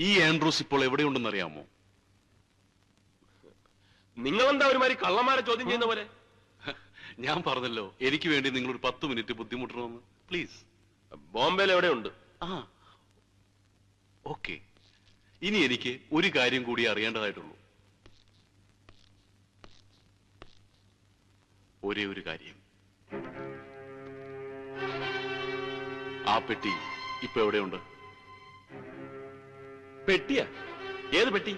ഈ ആൻഡ്രൂസ് ഇപ്പോൾ എവിടെയുണ്ടെന്ന് അറിയാമോ? നിങ്ങളെന്താ ഒരുമാതിരി കള്ളന്മാരെ ചോദ്യം ചെയ്യുന്ന പോലെ? ഞാൻ പറഞ്ഞല്ലോ, എനിക്ക് വേണ്ടി നിങ്ങൾ ഒരു 10 മിനിറ്റ് ബുദ്ധിമുട്ടണമെന്ന്. പ്ലീസ്. ബോംബെയിൽ എവിടെയുണ്ട്? ഓക്കെ. ഇനി എനിക്ക് ഒരു കാര്യം കൂടി അറിയേണ്ടതായിട്ടുള്ളൂ. ഒരേ ഒരു കാര്യം. ആ പെട്ടി ഇപ്പൊ എവിടെയുണ്ട്? പെട്ടിയാ? ഏത് പെട്ടി?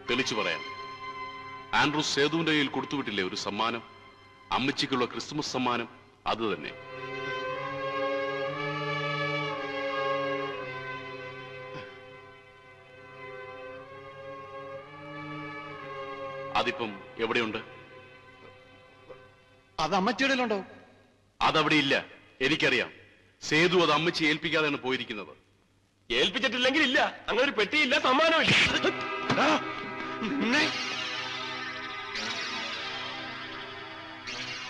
തെളിച്ചു പറയാം. ആൻഡ്രൂസ് സേതുവിന്റെ കയ്യിൽ കൊടുത്തുവിട്ടില്ലേ ഒരു സമ്മാനം, അമ്മച്ചിക്കുള്ള ക്രിസ്മസ് സമ്മാനം? അത് തന്നെ. അതിപ്പം എവിടെയുണ്ട്? അത് അമ്മച്ചിയുടെ ഉണ്ടോ? അതവിടെ ഇല്ല. എനിക്കറിയാം. സേതു അത് അമ്മച്ചി ഏൽപ്പിക്കാതെയാണ് പോയിരിക്കുന്നത്. ഏൽപ്പിച്ചിട്ടില്ലെങ്കിൽ ഇല്ല. അങ്ങനെ ഒരു പെട്ടിയില്ല, സമ്മാനമില്ല.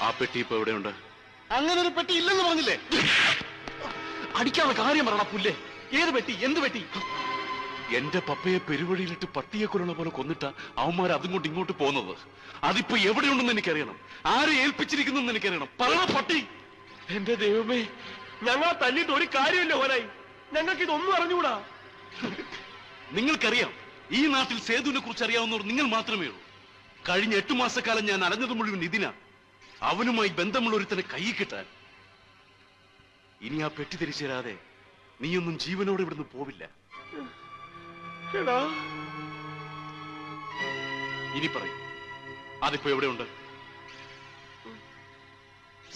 ആ പെട്ടി ഇപ്പൊ എവിടെയുണ്ട്? അങ്ങനെ ഒരു പെട്ടി ഇല്ലെന്ന് പറഞ്ഞില്ലേ? അടിക്കാനുള്ള കാര്യം പറയണ പുല്ലേ. ഏത് പെട്ടി? എന്ത് പെട്ടി? എന്റെ പപ്പയെ പെരുവഴിയിലിട്ട് പട്ടിയെ കൊല്ലണ പോലെ കൊന്നിട്ട അവന്മാർ അതും കൊണ്ട് ഇങ്ങോട്ട് പോകുന്നത്. അതിപ്പോ എവിടെയുണ്ടെന്ന് എനിക്കറിയണം. ആരെ ഏൽപ്പിച്ചിരിക്കുന്നു എനിക്കറിയണം. പറയണ പട്ടി. എന്റെ ദൈവമേ, ഞങ്ങളെ തല്ലിയിട്ട് ഒരു കാര്യമില്ല ഹോനായി. ഞങ്ങൾക്ക് ഇതൊന്നും അറിഞ്ഞുകൂടാ. നിങ്ങൾക്കറിയാം, ഈ നാട്ടിൽ സേതുവിനെ കുറിച്ച് അറിയാവുന്നവർ നിങ്ങൾ മാത്രമേ ഉള്ളൂ. കഴിഞ്ഞ 8 മാസക്കാലം ഞാൻ അറിഞ്ഞത് മുഴുവൻ ഇതിനാ. അവനുമായി ബന്ധമുള്ള ഒരുത്തനെ കൈ കിട്ടാൻ. ഇനി ആ പെട്ടി തിരിച്ചു തരാതെ നീയൊന്നും ജീവനോടെ ഇവിടുന്ന് പോവില്ല. ഇനി പറയും, അതിപ്പോ എവിടെയുണ്ട്?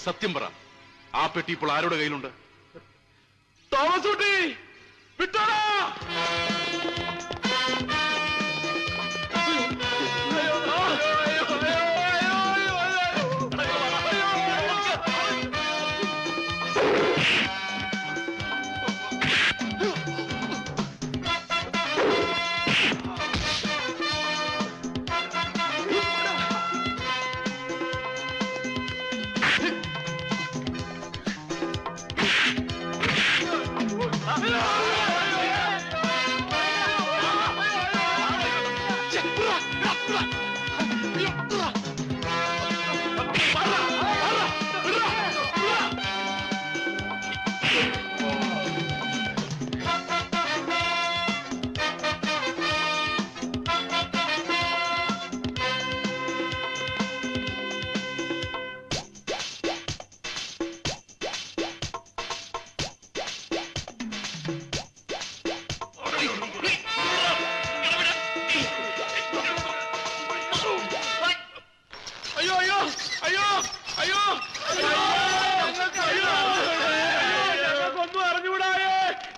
സത്യം പറ, ആ പെട്ടി ഇപ്പോൾ ആരുടെ കയ്യിലുണ്ട്? തോമസ് കുട്ടി, വിട്ടോടാ! ഞങ്ങൾക്കൊന്നും അറിഞ്ഞുകൂടായേ.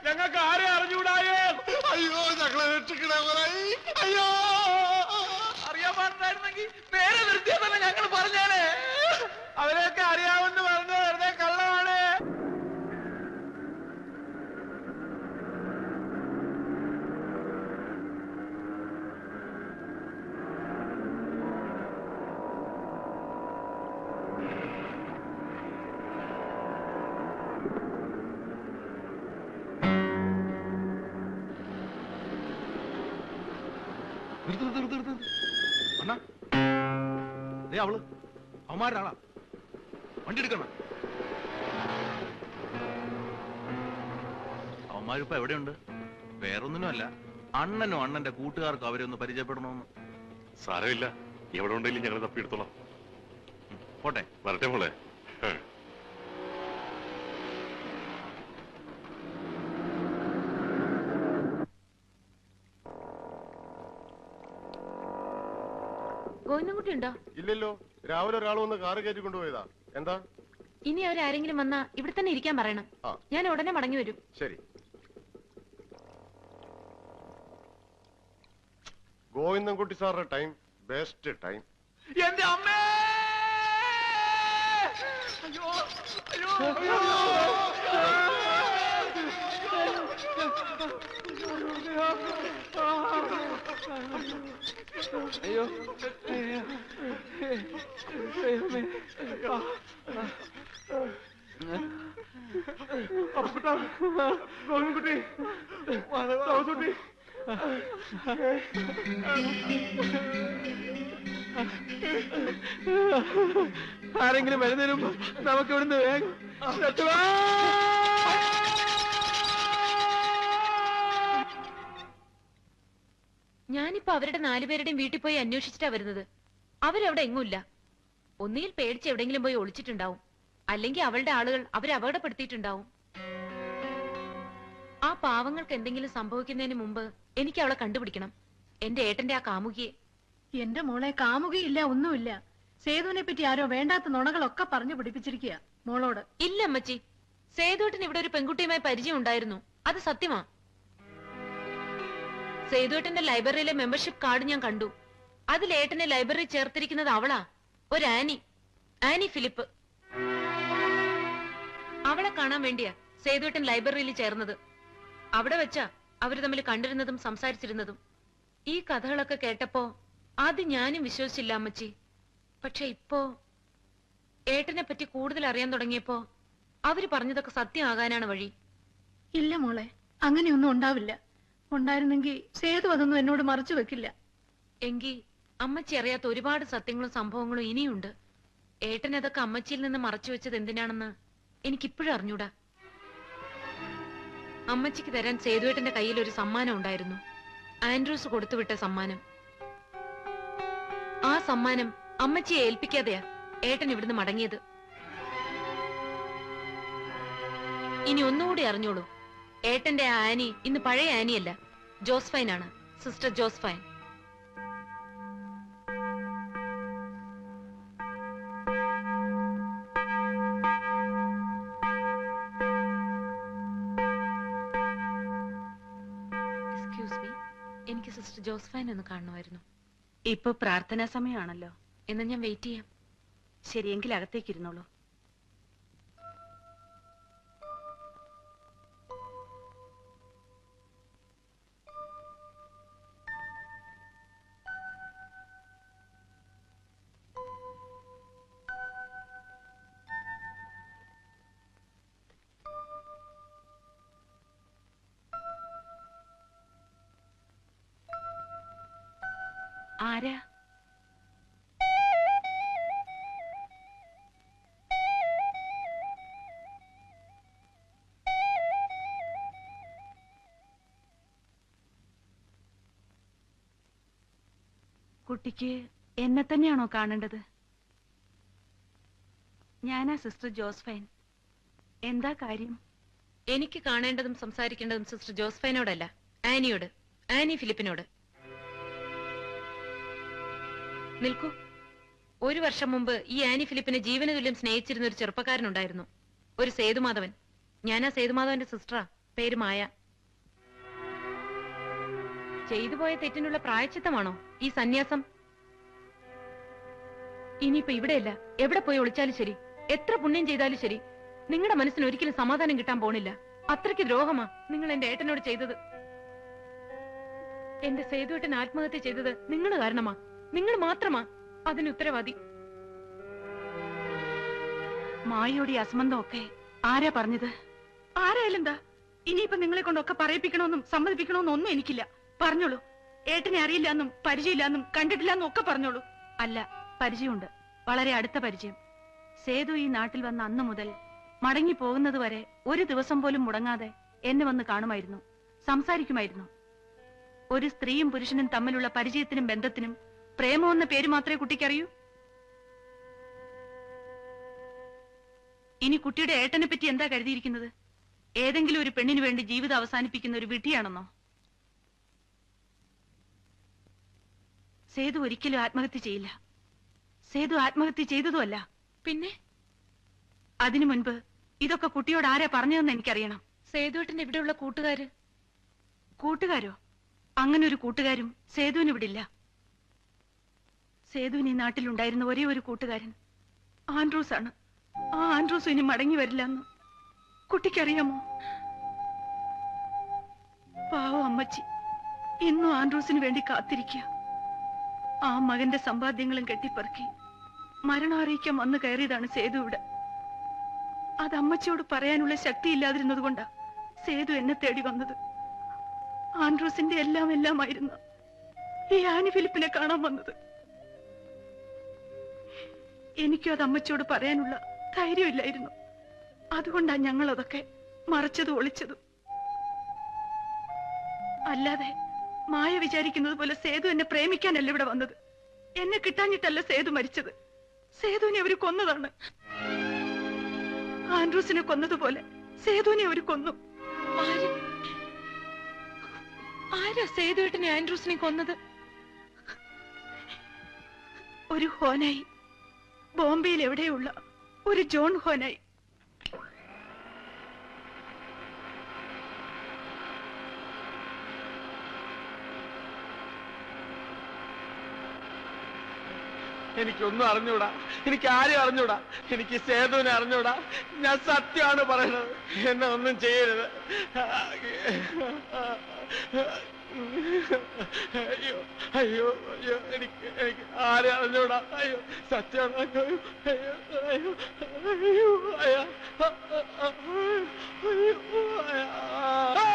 ഞങ്ങൾക്ക് ആരെ അറിഞ്ഞുകൂടായേ? അയ്യോ, ഞങ്ങളെ രക്ഷിക്കണേ. അയ്യോ, അറിയാൻ പാടില്ലായിരുന്നെങ്കിൽ നേരെ നിർത്തിയാൽ തന്നെ ഞങ്ങൾ പറഞ്ഞേനെ. അവരെയൊക്കെ അറിയാമെന്ന് പറഞ്ഞ വെറുതെ കള്ളമാണ്. അണ്ണാ, അവള് അവന്മാരാളാ. വണ്ടി എടുക്കണം. അവന്മാരിപ്പോ എവിടെയുണ്ട്? വേറൊന്നിനുമല്ല, അണ്ണനും അണ്ണന്റെ കൂട്ടുകാർക്കും അവരെ ഒന്ന് പരിചയപ്പെടണമെന്ന്. സാരമില്ല, എവിടെ ഉണ്ടെങ്കിലും ഞങ്ങൾ തപ്പിയെടുത്തോളാം. പോട്ടെ, വരട്ടെ മോളെ. ഗോവിന്ദൻകുട്ടി ഉണ്ടോ? ഇല്ലല്ലോ, രാവിലെ ഒരാൾ വന്ന് കാറ് കയറ്റി കൊണ്ടുപോയതാ. എന്താ? ഇനി അവരാരെങ്കിലും വന്നാ ഇവിടെ തന്നെ ഇരിക്കാൻ പറയണം. ഞാൻ ഉടനെ മടങ്ങി വരും. ശരി. ഗോവിന്ദൻകുട്ടി സാറിന്റെ ടൈം ബെസ്റ്റ് ടൈം. എന്റെ അമ്മേ! അയ്യോ, അയ്യോ, അയ്യോ! അയ്യോ, ഗോവിന്ദൻകുട്ടി, തോമസുകുട്ടി, ആരെങ്കിലും വരുന്നതിന് മുമ്പ് നമുക്ക് ഇവിടുന്ന് വേഗം ഞാനിപ്പോ അവരുടെ 4 പേരുടെയും വീട്ടിൽ പോയി അന്വേഷിച്ചിട്ടാ വരുന്നത്. അവരവിടെ എങ്ങുമില്ല. ഒന്നുകിൽ പേടിച്ച് എവിടെങ്കിലും പോയി ഒളിച്ചിട്ടുണ്ടാവും, അല്ലെങ്കിൽ അവളുടെ ആളുകൾ അവരെ അപകടപ്പെടുത്തിയിട്ടുണ്ടാവും. ആ പാവങ്ങൾക്ക് എന്തെങ്കിലും സംഭവിക്കുന്നതിന് മുമ്പ് എനിക്ക് അവളെ കണ്ടുപിടിക്കണം. എന്റെ ഏട്ടന്റെ ആ കാമുകിയെ. എന്റെ മോളെ കാമുകയില്ല, ഒന്നുമില്ല. സേതുവിനെ പറ്റി ആരോ വേണ്ടാത്ത നുണകളൊക്കെ പറഞ്ഞു പിടിപ്പിച്ചിരിക്കുക മോളോട്. ഇല്ല അമ്മച്ചി, സേതുവേട്ടന് ഇവിടെ ഒരു പെൺകുട്ടിയുമായി പരിചയം ഉണ്ടായിരുന്നു. അത് സത്യമാ. സേതുവേട്ടന്റെ ലൈബ്രറിയിലെ മെമ്പർഷിപ്പ് കാർഡ് ഞാൻ കണ്ടു. അതിൽ ഏട്ടനെ ലൈബ്രറി ചേർത്തിരിക്കുന്നത് അവളാ, ഒരു ആനി ഫിലിപ്പ്. അവളെ കാണാൻ വേണ്ടിയാ സേതുവേട്ടൻ ലൈബ്രറിയിൽ ചേർന്നത്. അവിടെ വെച്ചാ അവര് തമ്മിൽ കണ്ടിരുന്നതും സംസാരിച്ചിരുന്നതും. ഈ കഥകളൊക്കെ കേട്ടപ്പോ ആദ്യം ഞാനും വിശ്വസിച്ചില്ല അമ്മച്ചി. പക്ഷെ ഇപ്പോ ഏട്ടനെ പറ്റി കൂടുതൽ അറിയാൻ തുടങ്ങിയപ്പോ അവര് പറഞ്ഞതൊക്കെ സത്യമാകാനാണ് വഴി. ഇല്ല മോളെ, അങ്ങനെയൊന്നും ഉണ്ടാവില്ല. ഉണ്ടായിരുന്നെങ്കിൽ സേതു അതൊന്നും എന്നോട് മറച്ചു വെക്കില്ല. എങ്കിൽ അമ്മച്ചി അറിയാത്ത ഒരുപാട് സത്യങ്ങളും സംഭവങ്ങളും ഇനിയുണ്ട്. ഏട്ടൻ അതൊക്കെ അമ്മച്ചിയിൽ നിന്ന് മറച്ചു വെച്ചത് എന്തിനാണെന്ന് എനിക്കിപ്പോഴും അറിഞ്ഞൂടാ. അമ്മച്ചിക്ക് തരാൻ സേതുവേട്ടന്റെ കയ്യിൽ ഒരു സമ്മാനം ഉണ്ടായിരുന്നു. ആൻഡ്രൂസ് കൊടുത്തുവിട്ട സമ്മാനം. ആ സമ്മാനം അമ്മച്ചിയെ ഏൽപ്പിക്കാതെയാ ഏട്ടൻ ഇവിടുന്ന് മടങ്ങിയത്. ഇനി ഒന്നുകൂടി അറിഞ്ഞോളൂ, ഏട്ടന്റെ ആ ആനി ഇന്ന് പഴയ ആനിയല്ല, ജോസ്ഫൈൻ ആണ്, സിസ്റ്റർ ജോസ്ഫൈൻ. എക്സ്ക്യൂസ് മീ, എനിക്ക് സിസ്റ്റർ ജോസ്ഫൈൻ ഒന്ന് കാണണമായിരുന്നു. ഇപ്പൊ പ്രാർത്ഥനാ സമയമാണല്ലോ. എന്നാ ഞാൻ വെയിറ്റ് ചെയ്യാം. ശരിയെങ്കിൽ അകത്തേക്ക് ഇരുന്നോളൂ. ആരാ? കുട്ടിക്ക് എന്നെ തന്നെയാണോ കാണേണ്ടത്? ഞാനാ സിസ്റ്റർ ജോസ്ഫൈൻ. എന്താ കാര്യം? എനിക്ക് കാണേണ്ടതും സംസാരിക്കേണ്ടതും സിസ്റ്റർ ജോസ്ഫൈനോടല്ല, ആനിയോട്, ആനി ഫിലിപ്പിനോട്. നിൽക്കൂ. 1 വർഷം മുമ്പ് ഈ ആനി ഫിലിപ്പിനെ ജീവന തുല്യം സ്നേഹിച്ചിരുന്ന ഒരു ചെറുപ്പക്കാരനുണ്ടായിരുന്നു, ഒരു സേതുമാധവൻ. ഞാനാ സേതുമാധവന്റെ സിസ്റ്ററാ, പേര് മായ. ചെയ്തുപോയ തെറ്റിനുള്ള പ്രായശ്ചിത്തമാണോ ഈ സന്യാസം? ഇനിയിപ്പോ ഇവിടെയല്ല, എവിടെ പോയി ഒളിച്ചാലും ശരി, എത്ര പുണ്യം ചെയ്താലും ശരി, നിങ്ങളുടെ മനസ്സിന് ഒരിക്കലും സമാധാനം കിട്ടാൻ പോണില്ല. അത്രയ്ക്ക് ദ്രോഹമാ നിങ്ങൾ എന്റെ ഏട്ടനോട് ചെയ്തത്. എന്റെ സേതുവേട്ടൻ ആത്മഹത്യ ചെയ്തത് നിങ്ങൾ കാരണമാ, നിങ്ങൾ മാത്രമാ അതിന് ഉത്തരവാദി. മായയോട് ഈ അസംബന്ധമൊക്കെ ആരാ പറഞ്ഞത്? ആരായാലും എന്താ, ഇനിയിപ്പൊ നിങ്ങളെ കൊണ്ടൊക്കെ പറയിപ്പിക്കണമെന്നും സമ്മതിപ്പിക്കണമെന്നും ഒന്നും എനിക്കില്ല. പറഞ്ഞോളൂ. ഏട്ടനെ അറിയില്ലെന്നും പരിചയമില്ലെന്നും കണ്ടിട്ടില്ലെന്നും ഒക്കെ പറഞ്ഞോളൂ. അല്ല, പരിചയമുണ്ട്, വളരെ അടുത്ത പരിചയം. സേതു ഈ നാട്ടിൽ വന്ന അന്ന് മുതൽ മടങ്ങി പോകുന്നത് വരെ ഒരു ദിവസം പോലും മുടങ്ങാതെ എന്നെ വന്ന് കാണുമായിരുന്നു, സംസാരിക്കുമായിരുന്നു. ഒരു സ്ത്രീയും പുരുഷനും തമ്മിലുള്ള പരിചയത്തിനും ബന്ധത്തിനും പ്രേമം എന്ന പേര് മാത്രമേ കുട്ടിക്കറിയൂ. ഇനി കുട്ടിയുടെ ഏട്ടനെ പറ്റി എന്താ കരുതിയിരിക്കുന്നത്? ഏതെങ്കിലും ഒരു പെണ്ണിനു വേണ്ടി ജീവിതം അവസാനിപ്പിക്കുന്ന ഒരു വിഡ്ഢിയാണെന്നോ? സേതു ഒരിക്കലും ആത്മഹത്യ ചെയ്യില്ല. സേതു ആത്മഹത്യ ചെയ്തതുമല്ല. പിന്നെ അതിനു മുൻപ് ഇതൊക്കെ കുട്ടിയോട് ആരാ പറഞ്ഞതെന്ന് എനിക്കറിയണം. സേതുവേട്ടന്റെ ഇവിടെയുള്ള കൂട്ടുകാര്. കൂട്ടുകാരോ? അങ്ങനെ ഒരു കൂട്ടുകാരും സേതുവിന് ഇവിടില്ല. സേതുവിന് ഈ നാട്ടിലുണ്ടായിരുന്ന ഒരേ ഒരു കൂട്ടുകാരൻ ആൻഡ്രൂസ് ആണ്. ആ ആൻഡ്രൂസ് ഇനി മടങ്ങി വരില്ല എന്ന് കുട്ടിക്കറിയാമോ? പാവം അമ്മച്ചി ഇന്നും ആൻഡ്രൂസിന് വേണ്ടി കാത്തിരിക്കുക. ആ മകന്റെ സമ്പാദ്യങ്ങളും കെട്ടിപ്പറക്കി മരണം അറിയിക്കാൻ വന്നു കയറിയതാണ് സേതു ഇവിടെ. അത് അമ്മച്ചിയോട് പറയാനുള്ള ശക്തി ഇല്ലാതിരുന്നത് കൊണ്ടാ സേതു എന്നെ തേടി വന്നത്. ആൻഡ്രൂസിന്റെ എല്ലാം എല്ലാമായിരുന്നു ഈ ആനി ഫിലിപ്പിനെ കാണാൻ വന്നത്. എനിക്കും അത് അമ്മച്ചിയോട് പറയാനുള്ള ധൈര്യമില്ലായിരുന്നു. അതുകൊണ്ടാ ഞങ്ങൾ അതൊക്കെ മറച്ചതും ഒളിച്ചതും. അല്ലാതെ മായ വിചാരിക്കുന്നത് പോലെ സേതു എന്നെ പ്രേമിക്കാനല്ല ഇവിടെ വന്നത്. എന്നെ കിട്ടാഞ്ഞിട്ടല്ല സേതു മരിച്ചത്. സേതുവിനെ അവര് കൊന്നതാണ്. ആൻഡ്രൂസിനെ കൊന്നതുപോലെ സേതുവിനെ അവര് കൊന്നു. ആരാ സേതുവേട്ടനെ ആൻഡ്രൂസിനെ കൊന്നത്? ഒരു ഹോനായി, ബോംബെയിൽ എവിടെയുള്ള ഒരു ജോൺ ഹോനായി. എനിക്കൊന്നും അറിഞ്ഞൂടാ, എനിക്ക് ആരും അറിഞ്ഞൂടാ, എനിക്ക് സേതുവിനെ അറിഞ്ഞൂടാ. ഞാൻ സത്യമാണ് പറയണത്, എന്നെ ഒന്നും ചെയ്യരുത്. അയ്യോ അയ്യോ അയ്യോ, എനിക്ക് ആരും അറിഞ്ഞൂടാ. അയ്യോ സത്യമാണ്. അയ്യോ അയ്യോ അയ്യോ അയ്യോ അയ്യോ അയ്യോ.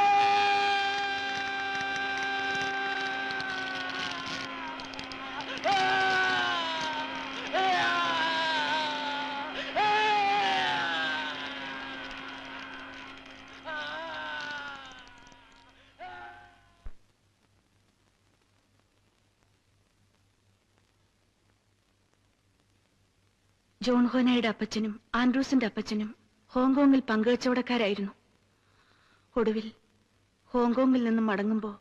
ജോൺ ഹോനായുടെ അപ്പച്ചനും ആൻഡ്രൂസിന്റെ അപ്പച്ചനും ഹോങ്കോങ്ങിൽ പങ്കുകച്ചവടക്കാരായിരുന്നു. ഒടുവിൽ ഹോങ്കോങ്ങിൽ നിന്നും മടങ്ങുമ്പോ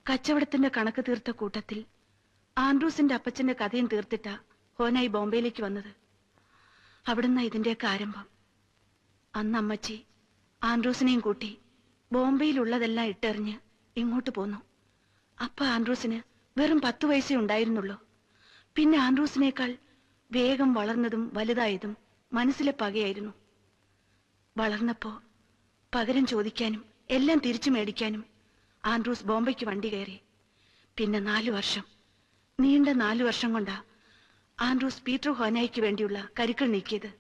കച്ചവടത്തിന്റെ കണക്ക് തീർത്ത കൂട്ടത്തിൽ ആൻഡ്രൂസിന്റെ അപ്പച്ചന്റെ കഥയും തീർത്തിട്ടാ ഹോനായി ബോംബെയിലേക്ക് വന്നത്. അവിടുന്ന് ഇതിന്റെയൊക്കെ ആരംഭം. അന്ന് അമ്മച്ചി ആൻഡ്രൂസിനെയും കൂട്ടി ബോംബെയിലുള്ളതെല്ലാം ഇട്ടെറിഞ്ഞ് ഇങ്ങോട്ട് പോന്നു. അപ്പ ആൻഡ്രൂസിന് വെറും 10 വയസ്സേ ഉണ്ടായിരുന്നുള്ളൂ. പിന്നെ ആൻഡ്രൂസിനേക്കാൾ വേഗം വളർന്നതും വലുതായതും മനസ്സിലെ പകയായിരുന്നു. വളർന്നപ്പോ പകരം ചോദിക്കാനും എല്ലാം തിരിച്ചു മേടിക്കാനും ആൻഡ്രൂസ് ബോംബെക്ക് വണ്ടി കയറി. പിന്നെ 4 വർഷം, നീണ്ട 4 വർഷം കൊണ്ടാ ആൻഡ്രൂസ് പീറ്റർ ഹോനായിക്ക് വേണ്ടിയുള്ള കരുക്കൾ നീക്കിയത്.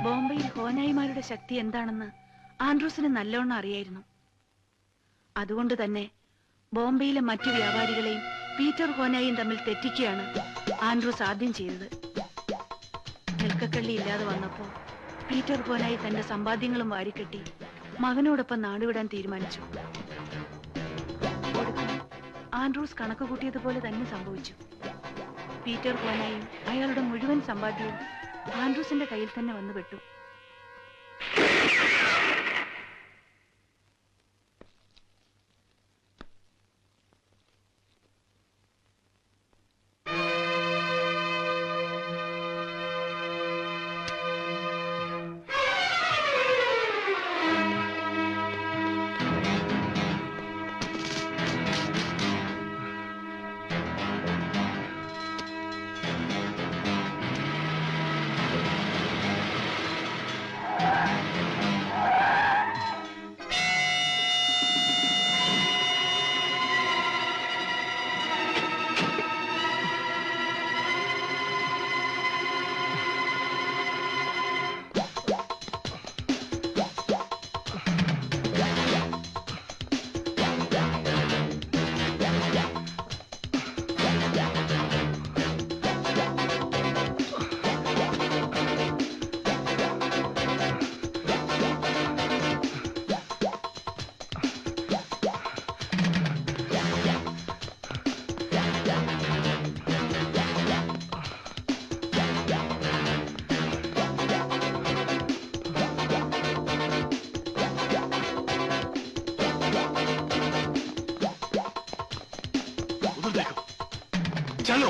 ബോംബെയിൽ ഹോനായിമാരുടെ ശക്തി എന്താണെന്ന് ആൻഡ്രൂസിന് നല്ലോണം അറിയായിരുന്നു. അതുകൊണ്ട് തന്നെ ബോംബെയിലെ മറ്റു വ്യാപാരികളെയും പീറ്റർ ഹോനായും തമ്മിൽ തെറ്റിക്കുകയാണ് ആൻഡ്രൂസ് ആദ്യം ചെയ്തത്. നിൽക്കക്കള്ളി ഇല്ലാതെ വന്നപ്പോ പീറ്റർ ഹോനായി തന്റെ സമ്പാദ്യങ്ങളും വാരിക്കെട്ടി മകനോടൊപ്പം നാടുവിടാൻ തീരുമാനിച്ചു. ഒടുക്കം ആൻഡ്രൂസ് കണക്ക് കൂട്ടിയതുപോലെ തന്നെ സംഭവിച്ചു. പീറ്റർ ഹോനായും അയാളുടെ മുഴുവൻ സമ്പാദ്യവും ആൻഡ്രൂസിന്റെ കയ്യിൽ തന്നെ വന്നു പെട്ടു. चलो